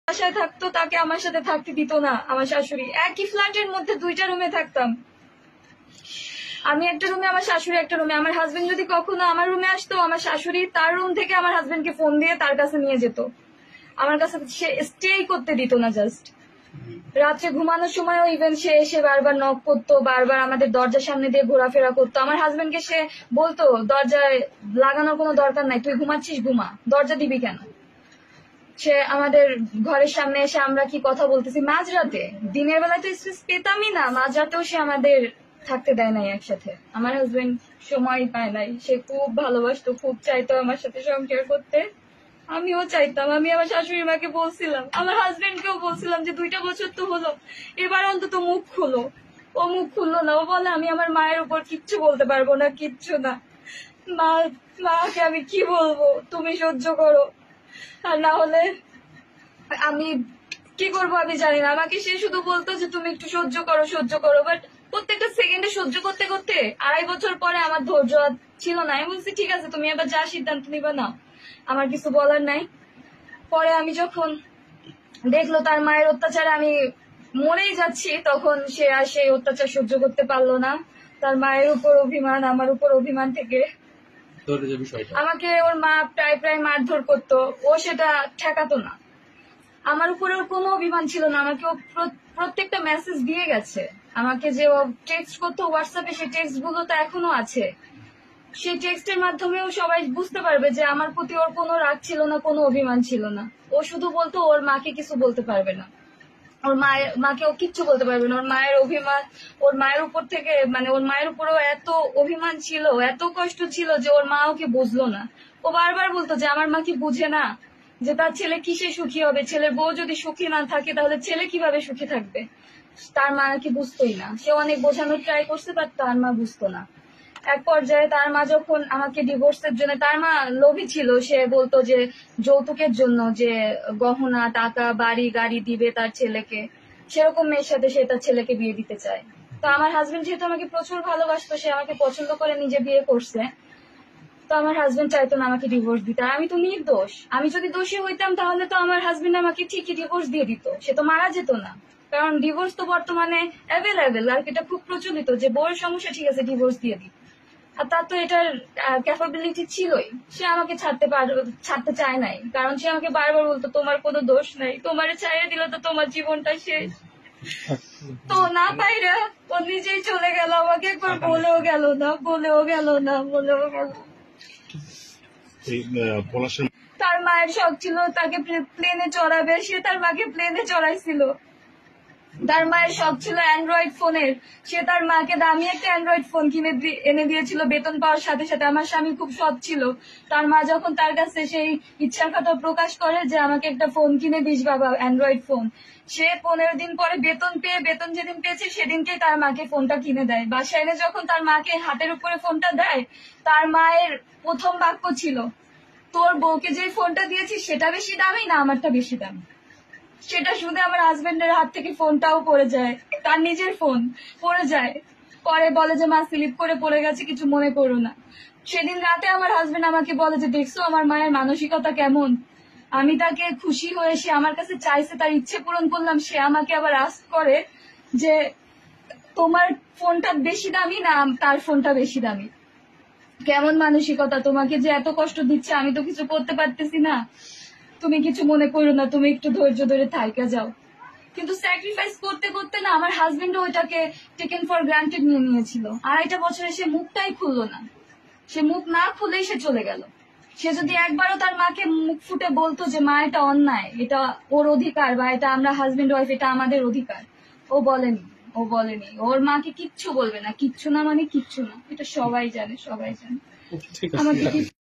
বাসায় থাকতো তাকে আমার সাথে থাকতে দিত না আমার শাশুড়ি। একই ফ্ল্যাটের মধ্যে 2টা রুমে থাকতাম, আমি একটা রুমে, আমার শাশুড়ি একটা রুমে। আমার হাজবেন্ড যদি কখনো আমার রুমে আসতো, আমার শাশুড়ি তার রুম থেকে আমার হাজবেন্ডকে ফোন দিয়ে তার কাছে নিয়ে যেত, আমার কাছে সে স্টে করতে দিত না। জাস্ট রাত্রে ঘুমানোর সময়ও ইভেন সে এসে বারবার নক করতো, বারবার আমাদের দরজার সামনে দিয়ে ঘোরাফেরা করতো। আমার হাজবেন্ডকে সে বলতো দরজায় লাগানোর কোনো দরকার নাই, তুই ঘুমাচ্ছিস ঘুমা, দরজা দিবি কেন। সে আমাদের ঘরের সামনে এসে আমরা কি কথা বলতেছি মাঝরাতে, দিনের বেলায় তো স্পেস পেতামই না, মাঝরাতেও সে আমাদের থাকতে দেয় নাই একসাথে। আমার হাজবেন্ড সময় পায় নাই, সে খুব ভালোবাসতো, খুব চাইতো আমার সাথে সংসার করতে, আমিও চাইতাম। আমি আমার শাশুড়ি মাকে বলছিলাম, আমার হাজবেন্ডকেও বলছিলাম যে 2টা বছর তো হলো, এবার অন্তত মুখ খুলো। ও মুখ খুললো না, ও বলে আমি আমার মায়ের উপর কিচ্ছু বলতে পারবো না, কিচ্ছু না। মাকে আমি কি বলবো, তুমি সহ্য করো, আর না হলে আমি কি করবো আমি জানি না। আমাকে সে শুধু বলতো যে তুমি একটু সহ্য করো, সহ্য করো। বাট প্রত্যেকটা সেকেন্ডে সহ্য করতে করতে 2.5 বছর পরে আমার ধৈর্য আর ছিল না। আমি বলছি ঠিক আছে, তুমি এবার যা সিদ্ধান্ত নিবা নাও, আমার কিছু বলার নাই। পরে আমি যখন দেখলো তার মায়ের অত্যাচারে আমি মরেই যাচ্ছি, তখন সে আর সেই অত্যাচার সহ্য করতে পারলো না। তার মায়ের উপর অভিমান, আমার উপর অভিমান থেকে আমাকে ওর মা প্রায় মারধর করতো, ও সেটা ঠেকাতো না। আমার উপরে ওর কোনো অভিমান ছিল না, আমাকে ও প্রত্যেকটা মেসেজ দিয়ে গেছে। আমাকে যে ও টেক্সট করতো হোয়াটসঅ্যাপে, সেই টেক্সট গুলো তো এখনো আছে। সেই টেক্সটের মাধ্যমেও সবাই বুঝতে পারবে যে আমার প্রতি ওর কোনো রাগ ছিল না, কোনো অভিমান ছিল না। ও শুধু বলতো ওর মাকে কিছু বলতে পারবে না, ওর মাকে ও কিচ্ছু বলতে পারবে না। ওর মায়ের অভিমান, ওর মায়ের উপর থেকে, মানে ওর মায়ের উপরেও এত অভিমান ছিল, এত কষ্ট ছিল যে ওর মা ওকে বুঝলো না। ও বারবার বলতো যে আমার মা কি বুঝে না যে তার ছেলে কিসে সুখী হবে, ছেলের বউ যদি সুখী না থাকে তাহলে ছেলে কিভাবে সুখী থাকবে। তার মা নাকি বুঝতোই না। সে অনেক বোঝানোর ট্রাই করছে, বাট তার মা বুঝতো না। এক পর্যায়ে তার মা যখন আমাকে ডিভোর্সের জন্য, তার মা লোভী ছিল, সে বলতো যে যৌতুকের জন্য যে গহনা টাকা বাড়ি গাড়ি দিবে তার ছেলেকে, সেরকম মেয়ের সাথে সে তার ছেলেকে বিয়ে দিতে চায়। তো আমার হাজবেন্ড যেহেতু আমাকে প্রচুর ভালোবাসতো, সে আমাকে পছন্দ করে নিজে বিয়ে করছে, তো আমার হাজবেন্ড চাইতো না আমাকে ডিভোর্স দিতে। আর আমি তো নির্দোষ, আমি যদি দোষী হইতাম তাহলে তো আমার হাজবেন্ড আমাকে ঠিকই ডিভোর্স দিয়ে দিত, সে তো মারা যেত না। কারণ ডিভোর্স তো বর্তমানে অ্যাভেলেবেল, আর এটা খুব প্রচলিত যে বউয়ের সমস্যা, ঠিক আছে ডিভোর্স দিয়ে দিই। আর তার তো এটার ক্যাপাবিলিটি ছিলই, সে আমাকে ছাড়তে চায় নাই। কারণ সে আমাকে বারবার বলতো তোমার কোনো দোষ নাই, তোমার ছাইড়ে দিলে তো তোমার জীবনটা শেষ। তো না পাইরা ও নিজেই চলে গেল, আমাকে একবার বলেও গেল না, বলেও গেল না, বলেও গেল। তার মায়ের শখ ছিল তাকে প্লেনে চড়াবে, সে তার মাকে প্লেনে চড়াইছিল। তার মায়ের শখ ছিল অ্যান্ড্রয়েড ফোনের, সে তার মাকে দামি একটা অ্যান্ড্রয়েড ফোন কিনে এনে দিয়েছিল বেতন পাওয়ার সাথে সাথে। আমার স্বামী খুব সৎ ছিল, তার মা যখন তার কাছে সেই ইচ্ছার কথা প্রকাশ করে যে আমাকে একটা ফোন কিনে দিস বাবা, অ্যান্ড্রয়েড ফোন, সে 15 দিন পরে বেতন যেদিন পেয়েছে সেদিনকেই তার মাকে ফোনটা কিনে দেয়। বাসায় এনে যখন তার মাকে হাতের উপরে ফোনটা দেয়, তার মায়ের প্রথম বাক্য ছিল তোর বউকে যে ফোনটা দিয়েছিস সেটা বেশি দামি না আমারটা বেশি দামি। সেটা শুনে আমার হাজবেন্ডের হাত থেকে ফোনটাও পড়ে যায়, তার নিজের ফোন পড়ে যায়। পরে বলে যে মা স্লিপ করে পড়ে গেছে, কিছু মনে করো না। সেদিন রাতে আমার হাজবেন্ড আমাকে বলে যে দেখছো আমার মায়ের মানসিকতা কেমন, আমি তাকে খুশি হয়ে সে আমার কাছে চাইছে, তার ইচ্ছে পূরণ করলাম, সে আমাকে আবার আস্ক করে যে তোমার ফোনটা বেশি দামি না তার ফোনটা বেশি দামি। কেমন মানসিকতা, তোমাকে যে এত কষ্ট দিচ্ছে আমি তো কিছু করতে পারতেছি না, তুমি কিছু মনে করো না, তুমি একটু ধৈর্য ধরে থাইকা যাও। কিন্তু স্যাক্রিফাইস করতে করতে না আমার হাজবেন্ড ওইটাকে টেকেন ফর গ্রান্টেড নিয়ে নিয়েছিল। 2.5 বছরে সে মুখটাই খুললো না, সে মুখ না খুলেই সে চলে গেল। সে যদি একবারও তার মাকে মুখ ফুটে বলতো যে মা এটা অন্যায়, এটা ওর অধিকার, বা এটা আমরা হাজবেন্ড ওয়াইফ এটা আমাদের অধিকার, ও বলেনি। ওর মাকে কিচ্ছু বলবে না, কিচ্ছু না মানে কিচ্ছু না, এটা সবাই জানে, সবাই জানে। আমাকে